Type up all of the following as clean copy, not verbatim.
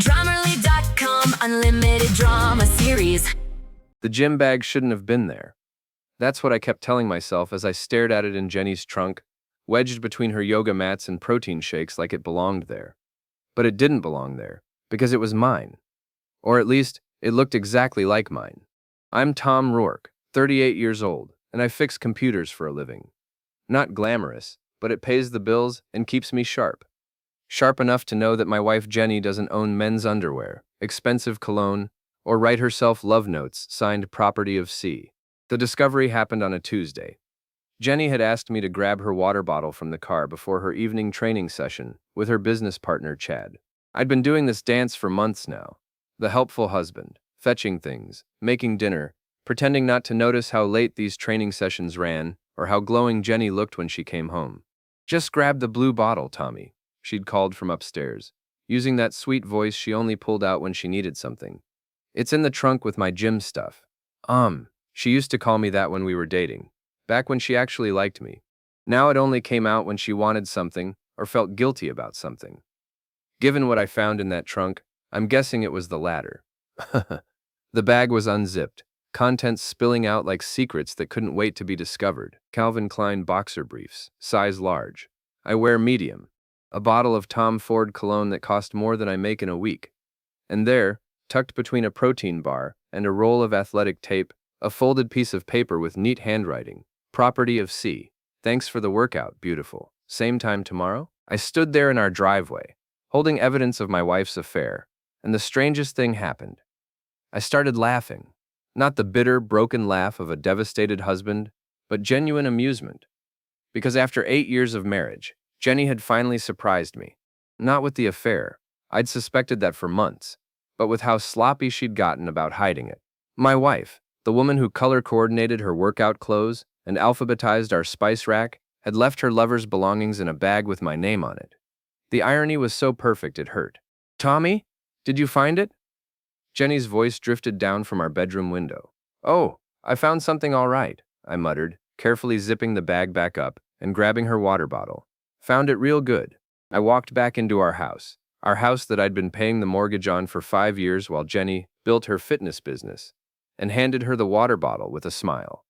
Drummerly.com Unlimited Drama Series. The gym bag shouldn't have been there. That's what I kept telling myself as I stared at it in Jenny's trunk, wedged between her yoga mats and protein shakes like it belonged there. But it didn't belong there, because it was mine. Or at least, it looked exactly like mine. I'm Tom Rourke, 38 years old, and I fix computers for a living. Not glamorous, but it pays the bills and keeps me sharp. Sharp enough to know that my wife Jenny doesn't own men's underwear, expensive cologne, or write herself love notes signed property of C. The discovery happened on a Tuesday. Jenny had asked me to grab her water bottle from the car before her evening training session with her business partner Chad. I'd been doing this dance for months now. The helpful husband, fetching things, making dinner, pretending not to notice how late these training sessions ran or how glowing Jenny looked when she came home. "Just grab the blue bottle, Tommy," she'd called from upstairs, using that sweet voice she only pulled out when she needed something. "It's in the trunk with my gym stuff." She used to call me that when we were dating, back when she actually liked me. Now it only came out when she wanted something or felt guilty about something. Given what I found in that trunk, I'm guessing it was the latter. The bag was unzipped, contents spilling out like secrets that couldn't wait to be discovered. Calvin Klein boxer briefs, size large. I wear medium. A bottle of Tom Ford cologne that cost more than I make in a week. And there, tucked between a protein bar and a roll of athletic tape, a folded piece of paper with neat handwriting. Property of C. Thanks for the workout, beautiful. Same time tomorrow? I stood there in our driveway, holding evidence of my wife's affair, and the strangest thing happened. I started laughing. Not the bitter, broken laugh of a devastated husband, but genuine amusement. Because after 8 years of marriage, Jenny had finally surprised me. Not with the affair. I'd suspected that for months, but with how sloppy she'd gotten about hiding it. My wife, the woman who color-coordinated her workout clothes and alphabetized our spice rack, had left her lover's belongings in a bag with my name on it. The irony was so perfect it hurt. "Tommy, did you find it?" Jenny's voice drifted down from our bedroom window. "Oh, I found something all right," I muttered, carefully zipping the bag back up and grabbing her water bottle. "Found it real good." I walked back into our house that I'd been paying the mortgage on for 5 years while Jenny built her fitness business, and handed her the water bottle with a smile.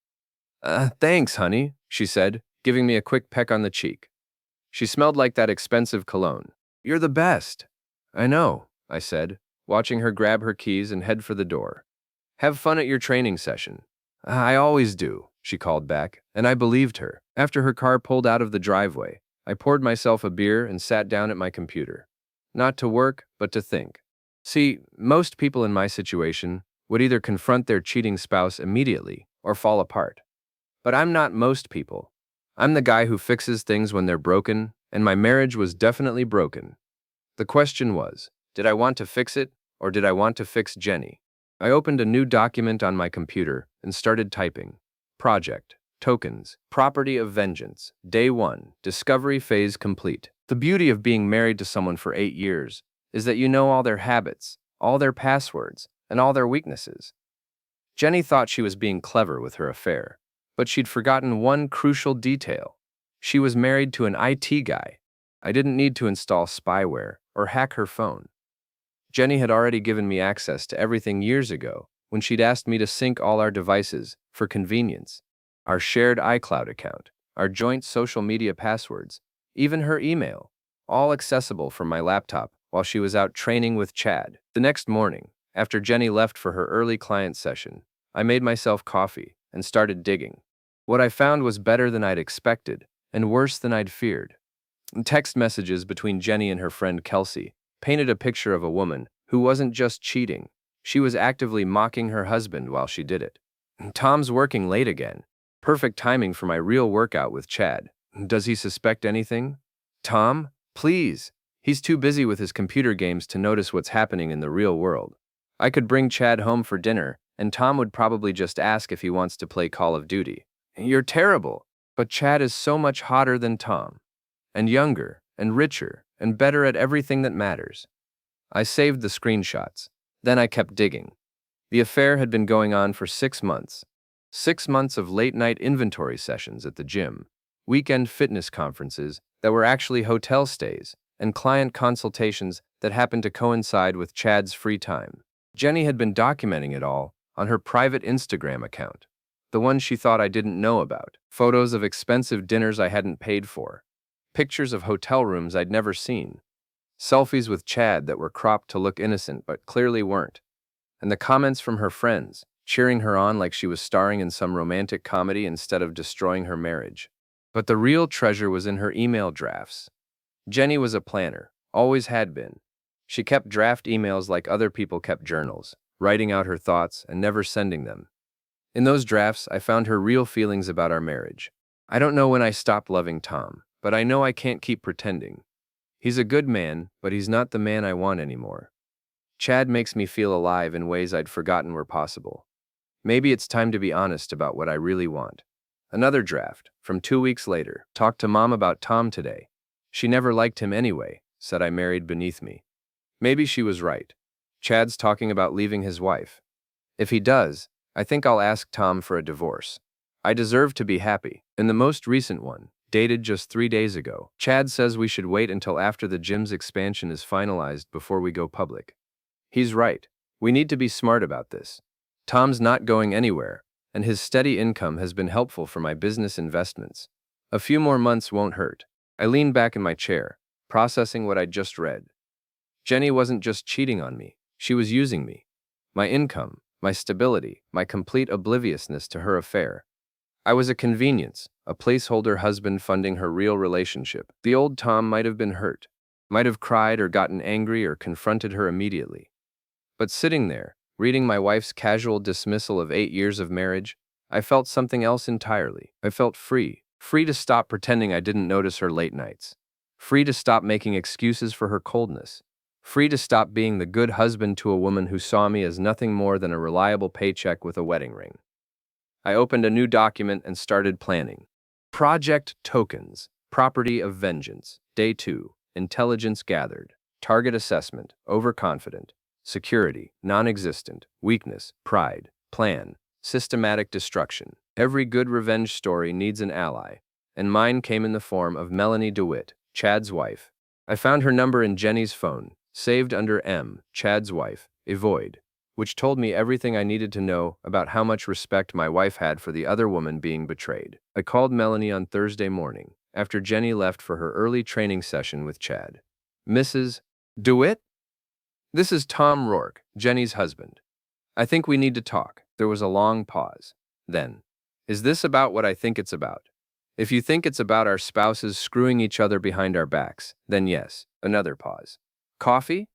Thanks, honey," she said, giving me a quick peck on the cheek. She smelled like that expensive cologne. "You're the best." "I know," I said, watching her grab her keys and head for the door. "Have fun at your training session." "I always do," she called back, and I believed her. After her car pulled out of the driveway, I poured myself a beer and sat down at my computer. Not to work, but to think. See, most people in my situation would either confront their cheating spouse immediately or fall apart. But I'm not most people. I'm the guy who fixes things when they're broken, and my marriage was definitely broken. The question was, did I want to fix it, or did I want to fix Jenny? I opened a new document on my computer and started typing. Project, tokens, property of vengeance, day 1, discovery phase complete. The beauty of being married to someone for 8 years is that you know all their habits, all their passwords, and all their weaknesses. Jenny thought she was being clever with her affair, but she'd forgotten one crucial detail. She was married to an IT guy. I didn't need to install spyware or hack her phone. Jenny had already given me access to everything years ago when she'd asked me to sync all our devices for convenience. Our shared iCloud account, our joint social media passwords, even her email, all accessible from my laptop while she was out training with Chad. The next morning, after Jenny left for her early client session, I made myself coffee and started digging. What I found was better than I'd expected and worse than I'd feared. Text messages between Jenny and her friend Kelsey painted a picture of a woman who wasn't just cheating, she was actively mocking her husband while she did it. "Tom's working late again. Perfect timing for my real workout with Chad. Does he suspect anything? Tom, please. He's too busy with his computer games to notice what's happening in the real world." I could bring Chad home for dinner, and Tom would probably just ask if he wants to play Call of Duty. "You're terrible." But Chad is so much hotter than Tom, and younger, and richer, and better at everything that matters. I saved the screenshots. Then I kept digging. The affair had been going on for 6 months. 6 months of late-night inventory sessions at the gym, weekend fitness conferences that were actually hotel stays, and client consultations that happened to coincide with Chad's free time. Jenny had been documenting it all on her private Instagram account, the one she thought I didn't know about. Photos of expensive dinners I hadn't paid for, pictures of hotel rooms I'd never seen, selfies with Chad that were cropped to look innocent but clearly weren't, and the comments from her friends, cheering her on like she was starring in some romantic comedy instead of destroying her marriage. But the real treasure was in her email drafts. Jenny was a planner, always had been. She kept draft emails like other people kept journals, writing out her thoughts and never sending them. In those drafts, I found her real feelings about our marriage. I don't know when I stopped loving Tom, but I know I can't keep pretending. He's a good man, but he's not the man I want anymore. Chad makes me feel alive in ways I'd forgotten were possible. Maybe it's time to be honest about what I really want. Another draft, from 2 weeks later. Talked to Mom about Tom today. She never liked him anyway, said I married beneath me. Maybe she was right. Chad's talking about leaving his wife. If he does, I think I'll ask Tom for a divorce. I deserve to be happy. In the most recent one, dated just 3 days ago, Chad says we should wait until after the gym's expansion is finalized before we go public. He's right. We need to be smart about this. Tom's not going anywhere, and his steady income has been helpful for my business investments. A few more months won't hurt. I leaned back in my chair, processing what I'd just read. Jenny wasn't just cheating on me, she was using me. My income, my stability, my complete obliviousness to her affair. I was a convenience, a placeholder husband funding her real relationship. The old Tom might have been hurt, might have cried or gotten angry or confronted her immediately. But sitting there, reading my wife's casual dismissal of 8 years of marriage, I felt something else entirely. I felt free to stop pretending I didn't notice her late nights, free to stop making excuses for her coldness, free to stop being the good husband to a woman who saw me as nothing more than a reliable paycheck with a wedding ring. I opened a new document and started planning. Project Tokens, Property of Vengeance, Day 2, Intelligence Gathered, Target Assessment, Overconfident, Security, Non-existent, Weakness, Pride, Plan, Systematic Destruction. Every good revenge story needs an ally, and mine came in the form of Melanie DeWitt, Chad's wife. I found her number in Jenny's phone, saved under M, Chad's wife, Avoid, which told me everything I needed to know about how much respect my wife had for the other woman being betrayed. I called Melanie on Thursday morning, after Jenny left for her early training session with Chad. Mrs. DeWitt? This is Tom Rourke, Jenny's husband. I think we need to talk. There was a long pause. Then, is this about what I think it's about? If you think it's about our spouses screwing each other behind our backs, then yes. Another pause. Coffee?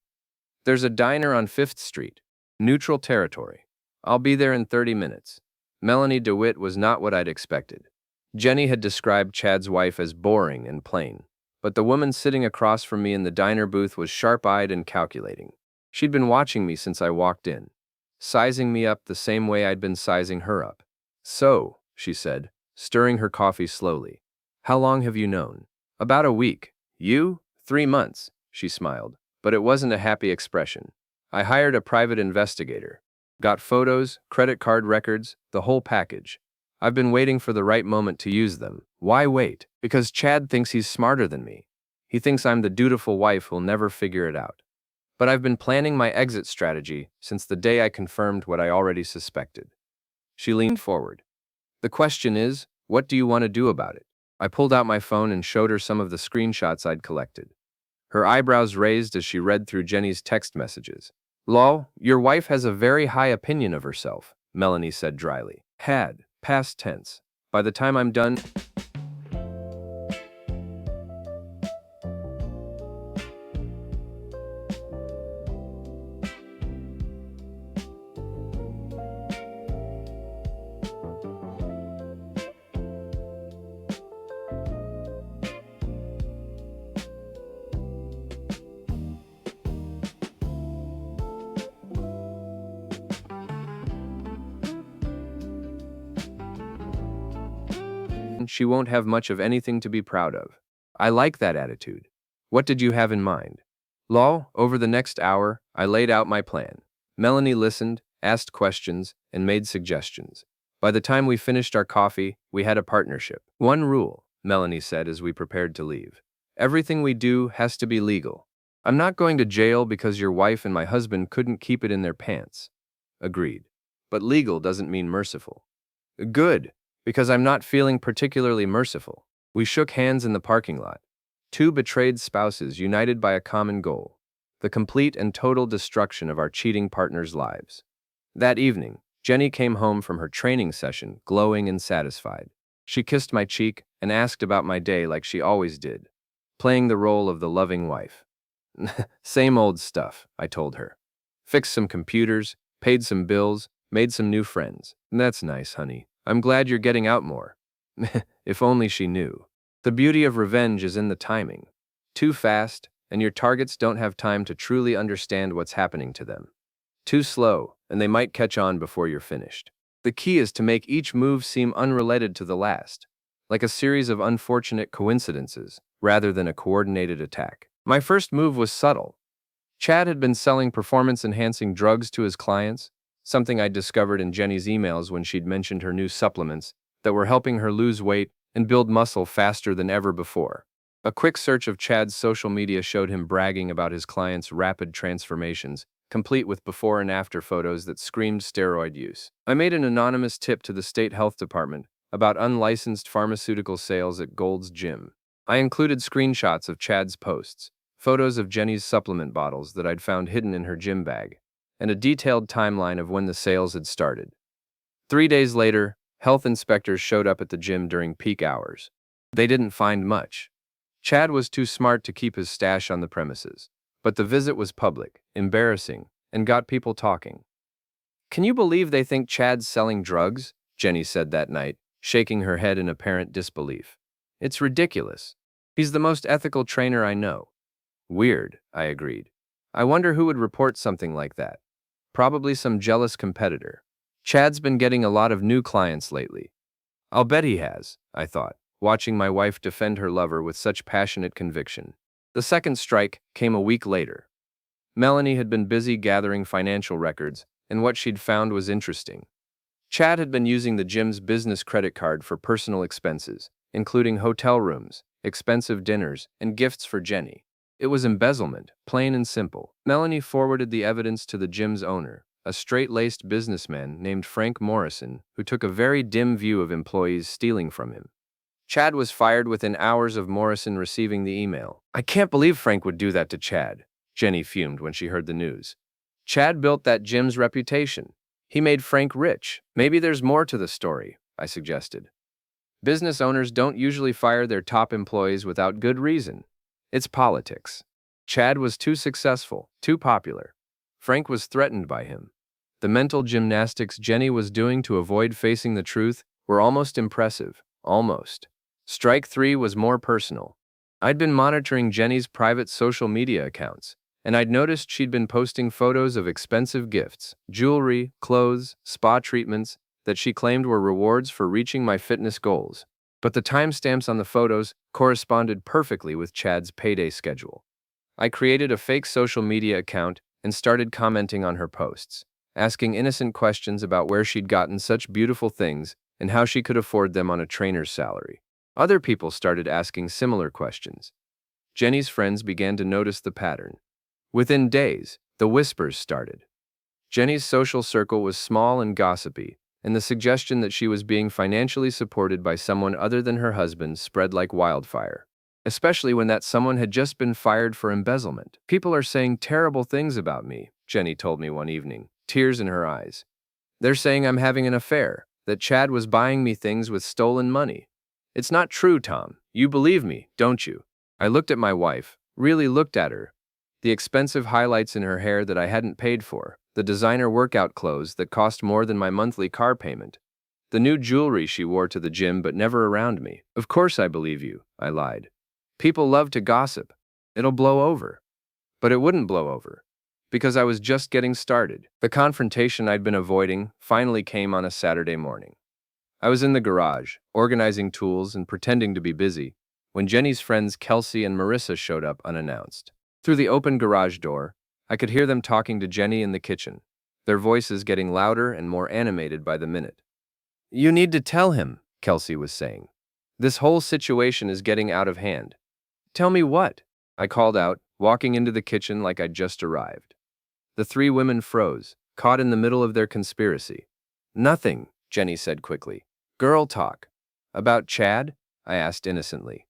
There's a diner on 5th Street. Neutral territory. I'll be there in 30 minutes. Melanie DeWitt was not what I'd expected. Jenny had described Chad's wife as boring and plain, but the woman sitting across from me in the diner booth was sharp-eyed and calculating. She'd been watching me since I walked in, sizing me up the same way I'd been sizing her up. So, she said, stirring her coffee slowly. How long have you known? About a week. You? 3 months, she smiled, but it wasn't a happy expression. I hired a private investigator. Got photos, credit card records, the whole package. I've been waiting for the right moment to use them. Why wait? Because Chad thinks he's smarter than me. He thinks I'm the dutiful wife who'll never figure it out. But I've been planning my exit strategy since the day I confirmed what I already suspected. She leaned forward. The question is, what do you want to do about it? I pulled out my phone and showed her some of the screenshots I'd collected. Her eyebrows raised as she read through Jenny's text messages. Lol, your wife has a very high opinion of herself, Melanie said dryly. Had, past tense. By the time I'm done... she won't have much of anything to be proud of. I like that attitude. What did you have in mind? Lol, over the next hour, I laid out my plan. Melanie listened, asked questions, and made suggestions. By the time we finished our coffee, we had a partnership. One rule, Melanie said as we prepared to leave. Everything we do has to be legal. I'm not going to jail because your wife and my husband couldn't keep it in their pants. Agreed. But legal doesn't mean merciful. Good, because I'm not feeling particularly merciful. We shook hands in the parking lot. Two betrayed spouses united by a common goal: the complete and total destruction of our cheating partners' lives. That evening, Jenny came home from her training session glowing and satisfied. She kissed my cheek and asked about my day like she always did, playing the role of the loving wife. Same old stuff, I told her. Fixed some computers, paid some bills, made some new friends. That's nice, honey. I'm glad you're getting out more. If only she knew. The beauty of revenge is in the timing. Too fast, and your targets don't have time to truly understand what's happening to them. Too slow, and they might catch on before you're finished. The key is to make each move seem unrelated to the last, like a series of unfortunate coincidences, rather than a coordinated attack. My first move was subtle. Chad had been selling performance-enhancing drugs to his clients, something I'd discovered in Jenny's emails when she'd mentioned her new supplements that were helping her lose weight and build muscle faster than ever before. A quick search of Chad's social media showed him bragging about his clients' rapid transformations, complete with before and after photos that screamed steroid use. I made an anonymous tip to the state health department about unlicensed pharmaceutical sales at Gold's Gym. I included screenshots of Chad's posts, photos of Jenny's supplement bottles that I'd found hidden in her gym bag, and a detailed timeline of when the sales had started. 3 days later, health inspectors showed up at the gym during peak hours. They didn't find much. Chad was too smart to keep his stash on the premises, but the visit was public, embarrassing, and got people talking. "Can you believe they think Chad's selling drugs?" Jenny said that night, shaking her head in apparent disbelief. "It's ridiculous. He's the most ethical trainer I know." "Weird," I agreed. "I wonder who would report something like that. Probably some jealous competitor. Chad's been getting a lot of new clients lately." "I'll bet he has," I thought, watching my wife defend her lover with such passionate conviction. The second strike came a week later. Melanie had been busy gathering financial records, and what she'd found was interesting. Chad had been using the gym's business credit card for personal expenses, including hotel rooms, expensive dinners, and gifts for Jenny. It was embezzlement, plain and simple. Melanie forwarded the evidence to the gym's owner, a straight-laced businessman named Frank Morrison, who took a very dim view of employees stealing from him. Chad was fired within hours of Morrison receiving the email. "I can't believe Frank would do that to Chad," Jenny fumed when she heard the news. "Chad built that gym's reputation. He made Frank rich. Maybe there's more to the story," I suggested. "Business owners don't usually fire their top employees without good reason. It's politics. Chad was too successful, too popular. Frank was threatened by him." The mental gymnastics Jenny was doing to avoid facing the truth were almost impressive. Almost. Strike 3 was more personal. I'd been monitoring Jenny's private social media accounts, and I'd noticed she'd been posting photos of expensive gifts, jewelry, clothes, spa treatments that she claimed were rewards for reaching my fitness goals. But the timestamps on the photos corresponded perfectly with Chad's payday schedule. I created a fake social media account and started commenting on her posts, asking innocent questions about where she'd gotten such beautiful things and how she could afford them on a trainer's salary. Other people started asking similar questions. Jenny's friends began to notice the pattern. Within days, the whispers started. Jenny's social circle was small and gossipy, and the suggestion that she was being financially supported by someone other than her husband spread like wildfire, especially when that someone had just been fired for embezzlement. "People are saying terrible things about me," Jenny told me one evening, tears in her eyes. "They're saying I'm having an affair, that Chad was buying me things with stolen money. It's not true, Tom. You believe me, don't you?" I looked at my wife, really looked at her. The expensive highlights in her hair that I hadn't paid for, the designer workout clothes that cost more than my monthly car payment, the new jewelry she wore to the gym but never around me. "Of course I believe you," I lied. "People love to gossip. It'll blow over." But it wouldn't blow over, because I was just getting started. The confrontation I'd been avoiding finally came on a Saturday morning. I was in the garage, organizing tools and pretending to be busy, when Jenny's friends Kelsey and Marissa showed up unannounced. Through the open garage door, I could hear them talking to Jenny in the kitchen, their voices getting louder and more animated by the minute. "You need to tell him," Kelsey was saying. "This whole situation is getting out of hand." Tell me what? I called out, walking into the kitchen like I'd just arrived. The three women froze, caught in the middle of their conspiracy. Nothing, Jenny said quickly. Girl talk. About Chad? I asked innocently.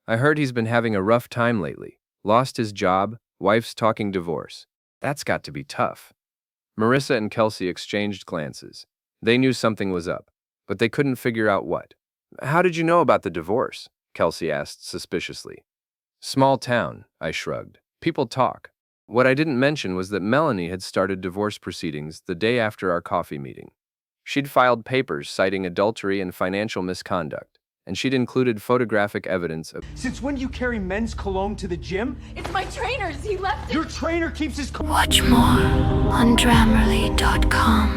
I heard he's been having a rough time lately. Lost his job, wife's talking divorce. That's got to be tough. Marissa and Kelsey exchanged glances. They knew something was up, but they couldn't figure out what. How did you know about the divorce? Kelsey asked suspiciously. Small town, I shrugged. People talk. What I didn't mention was that Melanie had started divorce proceedings the day after our coffee meeting. She'd filed papers citing adultery and financial misconduct, and she'd included photographic evidence of— Since when do you carry men's cologne to the gym? It's my trainer's. He left it. Your trainer keeps his Watch more on Grammarly.com.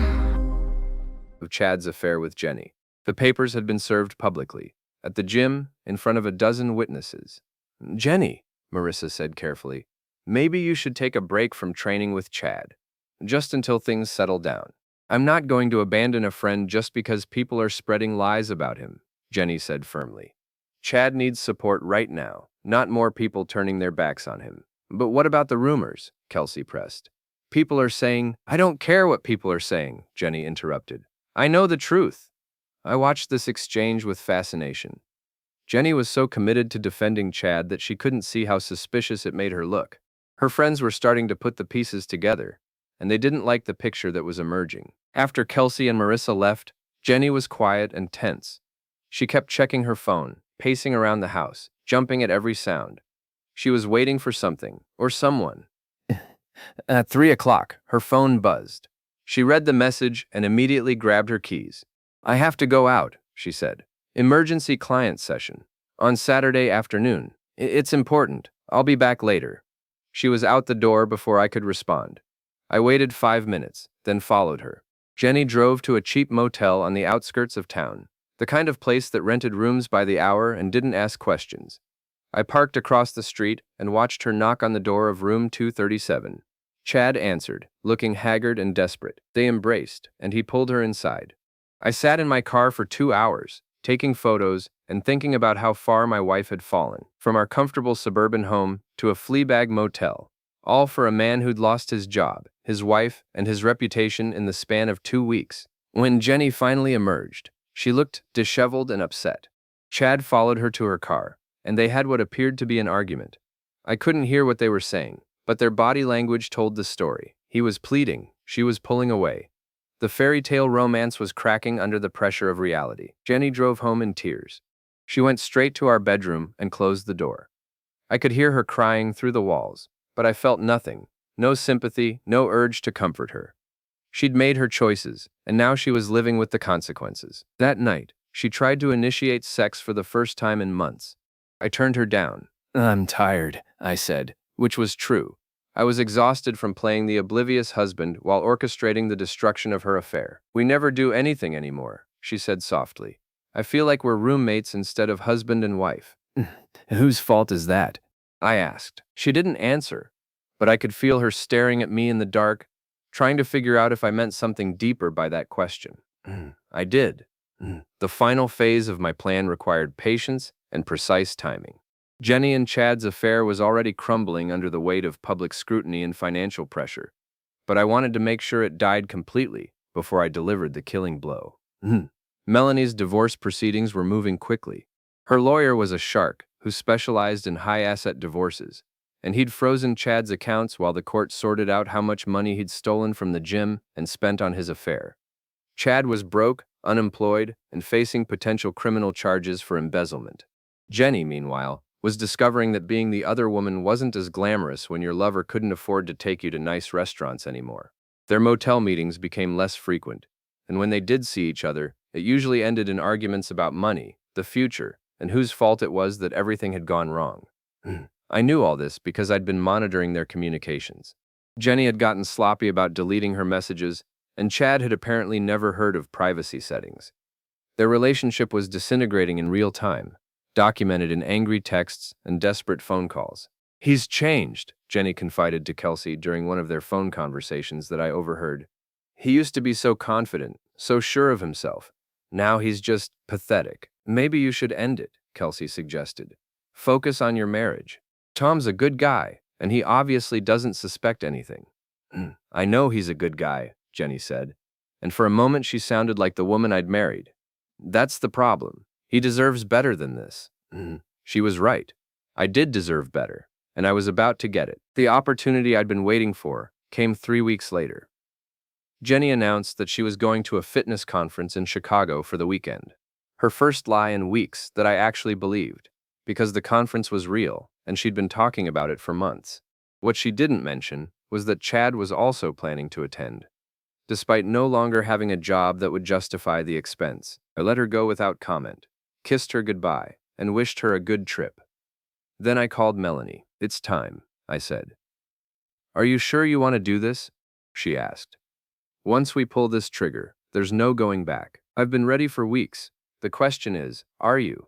of Chad's affair with Jenny. The papers had been served publicly, at the gym, in front of a dozen witnesses. Jenny, Marissa said carefully, maybe you should take a break from training with Chad, just until things settle down. I'm not going to abandon a friend just because people are spreading lies about him, Jenny said firmly. Chad needs support right now, not more people turning their backs on him. But what about the rumors? Kelsey pressed. People are saying— I don't care what people are saying, Jenny interrupted. I know the truth. I watched this exchange with fascination. Jenny was so committed to defending Chad that she couldn't see how suspicious it made her look. Her friends were starting to put the pieces together, and they didn't like the picture that was emerging. After Kelsey and Marissa left, Jenny was quiet and tense. She kept checking her phone, pacing around the house, jumping at every sound. She was waiting for something, or someone. At 3 o'clock, her phone buzzed. She read the message and immediately grabbed her keys. I have to go out, she said. Emergency client session. On Saturday afternoon. It's important. I'll be back later. She was out the door before I could respond. I waited 5 minutes, then followed her. Jenny drove to a cheap motel on the outskirts of town, the kind of place that rented rooms by the hour and didn't ask questions. I parked across the street and watched her knock on the door of room 237. Chad answered, looking haggard and desperate. They embraced, and he pulled her inside. I sat in my car for 2 hours, taking photos and thinking about how far my wife had fallen, from our comfortable suburban home to a fleabag motel, all for a man who'd lost his job, his wife, and his reputation in the span of 2 weeks. When Jenny finally emerged, she looked disheveled and upset. Chad followed her to her car, and they had what appeared to be an argument. I couldn't hear what they were saying, but their body language told the story. He was pleading, she was pulling away. The fairy tale romance was cracking under the pressure of reality. Jenny drove home in tears. She went straight to our bedroom and closed the door. I could hear her crying through the walls, but I felt nothing, no sympathy, no urge to comfort her. She'd made her choices, and now she was living with the consequences. That night, she tried to initiate sex for the first time in months. I turned her down. I'm tired, I said, which was true. I was exhausted from playing the oblivious husband while orchestrating the destruction of her affair. We never do anything anymore, she said softly. I feel like we're roommates instead of husband and wife. Whose fault is that? I asked. She didn't answer, but I could feel her staring at me in the dark, trying to figure out if I meant something deeper by that question. I did. The final phase of my plan required patience and precise timing. Jenny and Chad's affair was already crumbling under the weight of public scrutiny and financial pressure, but I wanted to make sure it died completely before I delivered the killing blow. Melanie's divorce proceedings were moving quickly. Her lawyer was a shark who specialized in high-asset divorces, and he'd frozen Chad's accounts while the court sorted out how much money he'd stolen from the gym and spent on his affair. Chad was broke, unemployed, and facing potential criminal charges for embezzlement. Jenny, meanwhile, was discovering that being the other woman wasn't as glamorous when your lover couldn't afford to take you to nice restaurants anymore. Their motel meetings became less frequent, and when they did see each other, it usually ended in arguments about money, the future, and whose fault it was that everything had gone wrong. I knew all this because I'd been monitoring their communications. Jenny had gotten sloppy about deleting her messages, and Chad had apparently never heard of privacy settings. Their relationship was disintegrating in real time, documented in angry texts and desperate phone calls. He's changed, Jenny confided to Kelsey during one of their phone conversations that I overheard. He used to be so confident, so sure of himself. Now he's just pathetic. Maybe you should end it, Kelsey suggested. Focus on your marriage. Tom's a good guy, and he obviously doesn't suspect anything. I know he's a good guy, Jenny said, and for a moment she sounded like the woman I'd married. That's the problem. He deserves better than this. She was right. I did deserve better, and I was about to get it. The opportunity I'd been waiting for came 3 weeks later. Jenny announced that she was going to a fitness conference in Chicago for the weekend. Her first lie in weeks that I actually believed, because the conference was real, and she'd been talking about it for months. What she didn't mention was that Chad was also planning to attend. Despite no longer having a job that would justify the expense, I let her go without comment, kissed her goodbye, and wished her a good trip. Then I called Melanie. It's time, I said. Are you sure you want to do this? She asked. Once we pull this trigger, there's no going back. I've been ready for weeks. The question is, are you?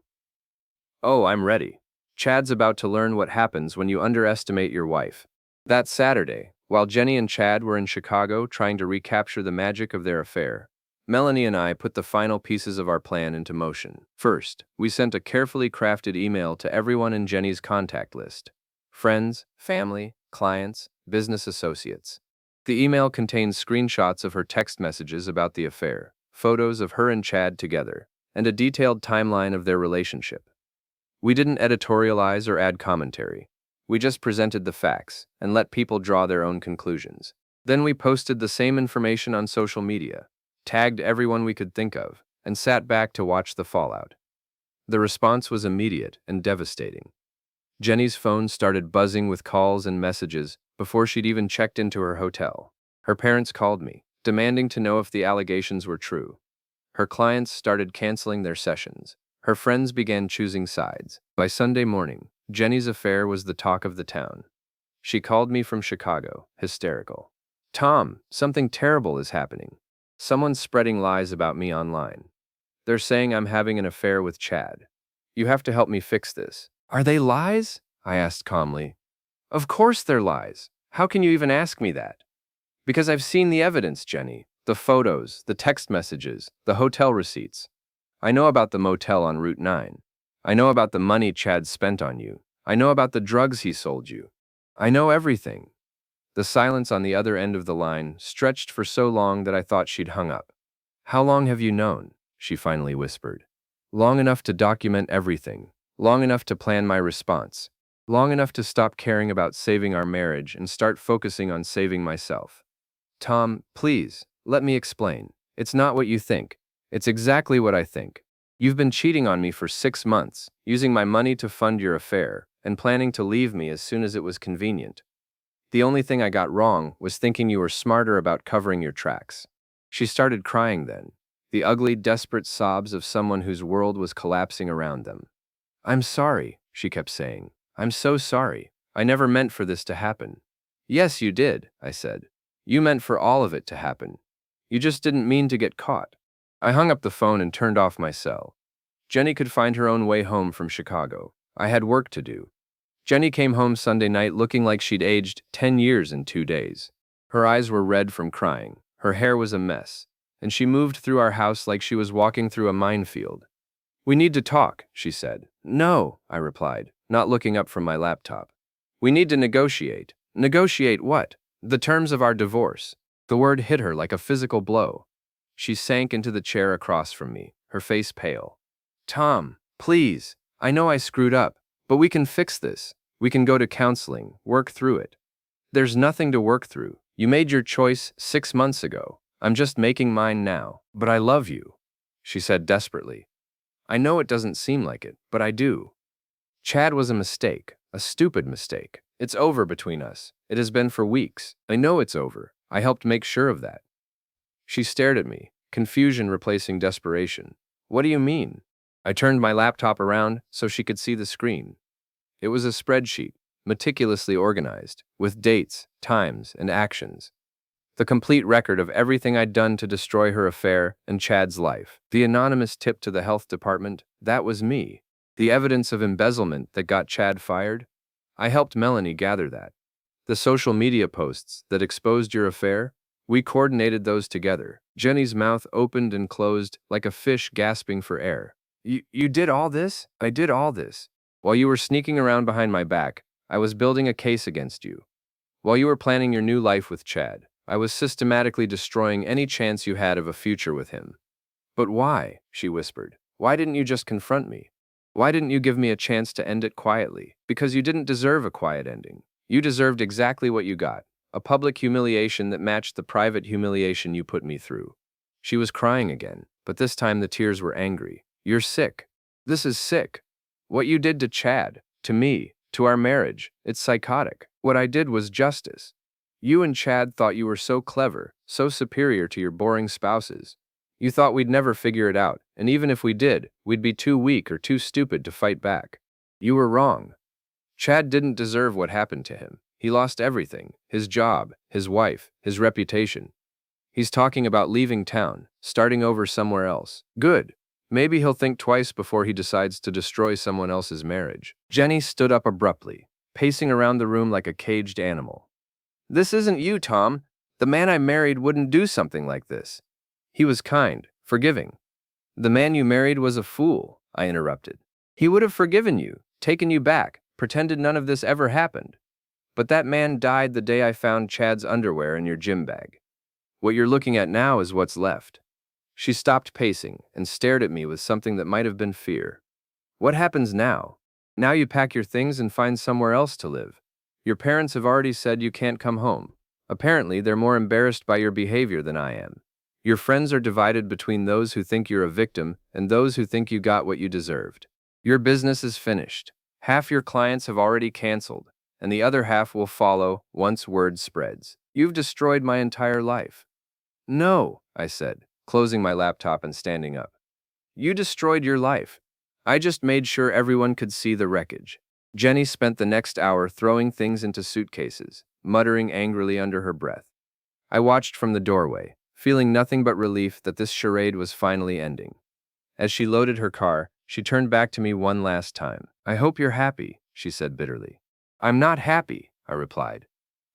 Oh, I'm ready. Chad's about to learn what happens when you underestimate your wife. That Saturday, while Jenny and Chad were in Chicago trying to recapture the magic of their affair, Melanie and I put the final pieces of our plan into motion. First, we sent a carefully crafted email to everyone in Jenny's contact list: friends, family, clients, business associates. The email contained screenshots of her text messages about the affair, photos of her and Chad together, and a detailed timeline of their relationship. We didn't editorialize or add commentary. We just presented the facts and let people draw their own conclusions. Then we posted the same information on social media, tagged everyone we could think of, and sat back to watch the fallout. The response was immediate and devastating. Jenny's phone started buzzing with calls and messages before she'd even checked into her hotel. Her parents called me, demanding to know if the allegations were true. Her clients started canceling their sessions. Her friends began choosing sides. By Sunday morning, Jenny's affair was the talk of the town. She called me from Chicago, hysterical. Tom, something terrible is happening. Someone's spreading lies about me online. They're saying I'm having an affair with Chad. You have to help me fix this. Are they lies? I asked calmly. Of course they're lies. How can you even ask me that? Because I've seen the evidence, Jenny. The photos, the text messages, the hotel receipts. I know about the motel on Route 9. I know about the money Chad spent on you. I know about the drugs he sold you. I know everything. The silence on the other end of the line stretched for so long that I thought she'd hung up. How long have you known? She finally whispered. Long enough to document everything. Long enough to plan my response. Long enough to stop caring about saving our marriage and start focusing on saving myself. Tom, please, let me explain. It's not what you think. It's exactly what I think. You've been cheating on me for 6 months, using my money to fund your affair, and planning to leave me as soon as it was convenient. The only thing I got wrong was thinking you were smarter about covering your tracks. She started crying then, the ugly, desperate sobs of someone whose world was collapsing around them. I'm sorry, she kept saying. I'm so sorry. I never meant for this to happen. Yes, you did, I said. You meant for all of it to happen. You just didn't mean to get caught. I hung up the phone and turned off my cell. Jenny could find her own way home from Chicago. I had work to do. Jenny came home Sunday night looking like she'd aged 10 years in 2 days. Her eyes were red from crying. Her hair was a mess. And she moved through our house like she was walking through a minefield. We need to talk, she said. No, I replied, not looking up from my laptop. We need to negotiate. Negotiate what? The terms of our divorce. The word hit her like a physical blow. She sank into the chair across from me, her face pale. Tom, please, I know I screwed up, but we can fix this. We can go to counseling, work through it. There's nothing to work through. You made your choice 6 months ago. I'm just making mine now. But I love you, she said desperately. I know it doesn't seem like it, but I do. Chad was a mistake, a stupid mistake. It's over between us. It has been for weeks. I know it's over. I helped make sure of that. She stared at me, confusion replacing desperation. What do you mean? I turned my laptop around so she could see the screen. It was a spreadsheet, meticulously organized, with dates, times, and actions. The complete record of everything I'd done to destroy her affair and Chad's life. The anonymous tip to the health department, that was me. The evidence of embezzlement that got Chad fired, I helped Melanie gather that. The social media posts that exposed your affair, we coordinated those together. Jenny's mouth opened and closed like a fish gasping for air. You did all this? I did all this. While you were sneaking around behind my back, I was building a case against you. While you were planning your new life with Chad, I was systematically destroying any chance you had of a future with him. But why? She whispered. Why didn't you just confront me? Why didn't you give me a chance to end it quietly? Because you didn't deserve a quiet ending. You deserved exactly what you got, a public humiliation that matched the private humiliation you put me through. She was crying again, but this time the tears were angry. You're sick. This is sick. What you did to Chad, to me, to our marriage, it's psychotic. What I did was justice. You and Chad thought you were so clever, so superior to your boring spouses. You thought we'd never figure it out, and even if we did, we'd be too weak or too stupid to fight back. You were wrong. Chad didn't deserve what happened to him. He lost everything, his job, his wife, his reputation. He's talking about leaving town, starting over somewhere else. Good. Maybe he'll think twice before he decides to destroy someone else's marriage. Jenny stood up abruptly, pacing around the room like a caged animal. This isn't you, Tom. The man I married wouldn't do something like this. He was kind, forgiving. The man you married was a fool, I interrupted. He would have forgiven you, taken you back, pretended none of this ever happened. But that man died the day I found Chad's underwear in your gym bag. What you're looking at now is what's left. She stopped pacing and stared at me with something that might have been fear. What happens now? Now you pack your things and find somewhere else to live. Your parents have already said you can't come home. Apparently, they're more embarrassed by your behavior than I am. Your friends are divided between those who think you're a victim and those who think you got what you deserved. Your business is finished. Half your clients have already canceled, and the other half will follow once word spreads. You've destroyed my entire life. No, I said, closing my laptop and standing up. You destroyed your life. I just made sure everyone could see the wreckage. Jenny spent the next hour throwing things into suitcases, muttering angrily under her breath. I watched from the doorway, feeling nothing but relief that this charade was finally ending. As she loaded her car, she turned back to me one last time. I hope you're happy, she said bitterly. I'm not happy, I replied.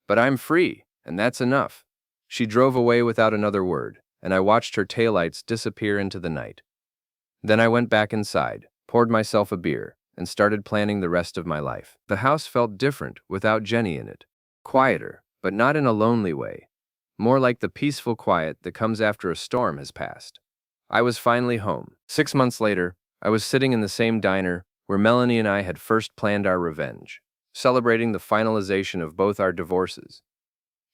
But I'm free, and that's enough. She drove away without another word, and I watched her taillights disappear into the night. Then I went back inside, poured myself a beer, and started planning the rest of my life. The house felt different without Jenny in it. Quieter, but not in a lonely way. More like the peaceful quiet that comes after a storm has passed. I was finally home. 6 months later, I was sitting in the same diner where Melanie and I had first planned our revenge, celebrating the finalization of both our divorces.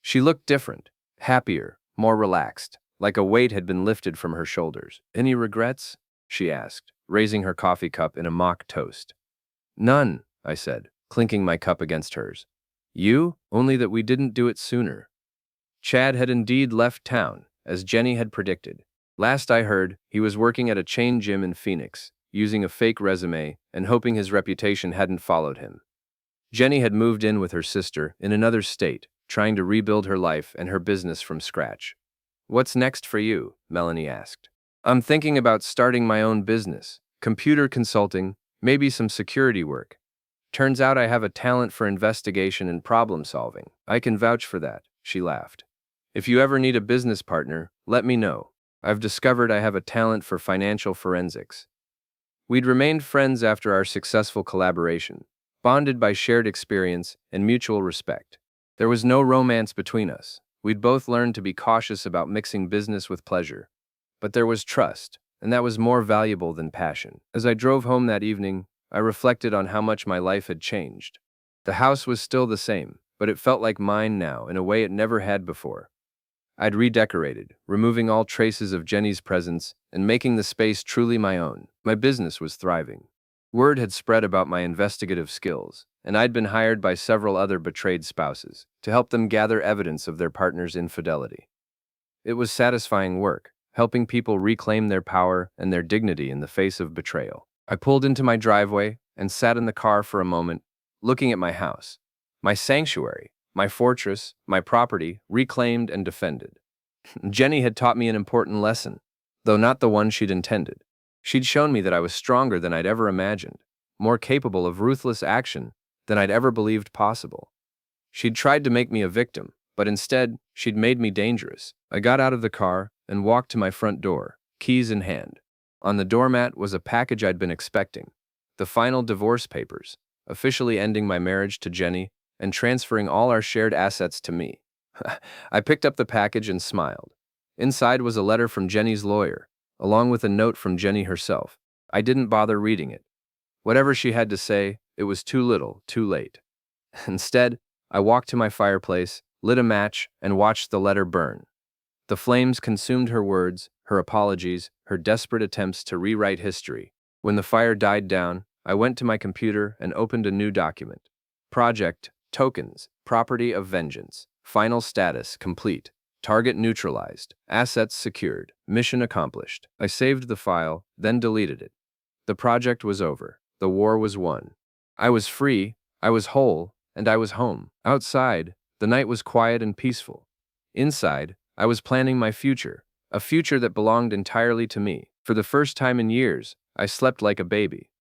She looked different, happier, more relaxed, like a weight had been lifted from her shoulders. Any regrets? She asked, raising her coffee cup in a mock toast. None, I said, clinking my cup against hers. You? Only that we didn't do it sooner. Chad had indeed left town, as Jenny had predicted. Last I heard, he was working at a chain gym in Phoenix, using a fake resume and hoping his reputation hadn't followed him. Jenny had moved in with her sister in another state, trying to rebuild her life and her business from scratch. What's next for you? Melanie asked. I'm thinking about starting my own business, computer consulting, maybe some security work. Turns out I have a talent for investigation and problem solving. I can vouch for that, she laughed. If you ever need a business partner, let me know. I've discovered I have a talent for financial forensics. We'd remained friends after our successful collaboration, bonded by shared experience and mutual respect. There was no romance between us. We'd both learned to be cautious about mixing business with pleasure. But there was trust, and that was more valuable than passion. As I drove home that evening, I reflected on how much my life had changed. The house was still the same, but it felt like mine now in a way it never had before. I'd redecorated, removing all traces of Jenny's presence and making the space truly my own. My business was thriving. Word had spread about my investigative skills, and I'd been hired by several other betrayed spouses to help them gather evidence of their partner's infidelity. It was satisfying work, helping people reclaim their power and their dignity in the face of betrayal. I pulled into my driveway and sat in the car for a moment, looking at my house, my sanctuary, my fortress, my property, reclaimed and defended. Jenny had taught me an important lesson, though not the one she'd intended. She'd shown me that I was stronger than I'd ever imagined, more capable of ruthless action than I'd ever believed possible. She'd tried to make me a victim, but instead, she'd made me dangerous. I got out of the car and walked to my front door, keys in hand. On the doormat was a package I'd been expecting, the final divorce papers. officially ending my marriage to Jenny and transferring all our shared assets to me. I picked up the package and smiled. Inside was a letter from Jenny's lawyer, along with a note from Jenny herself. I didn't bother reading it. Whatever she had to say, it was too little, too late. Instead, I walked to my fireplace, lit a match, and watched the letter burn. The flames consumed her words, her apologies, her desperate attempts to rewrite history. When the fire died down, I went to my computer and opened a new document. Project, tokens, property of vengeance, final status, complete, target neutralized, assets secured, mission accomplished. I saved the file, then deleted it. The project was over. The war was won. I was free, I was whole, and I was home. Outside, the night was quiet and peaceful. Inside, I was planning my future, a future that belonged entirely to me. For the first time in years, I slept like a baby.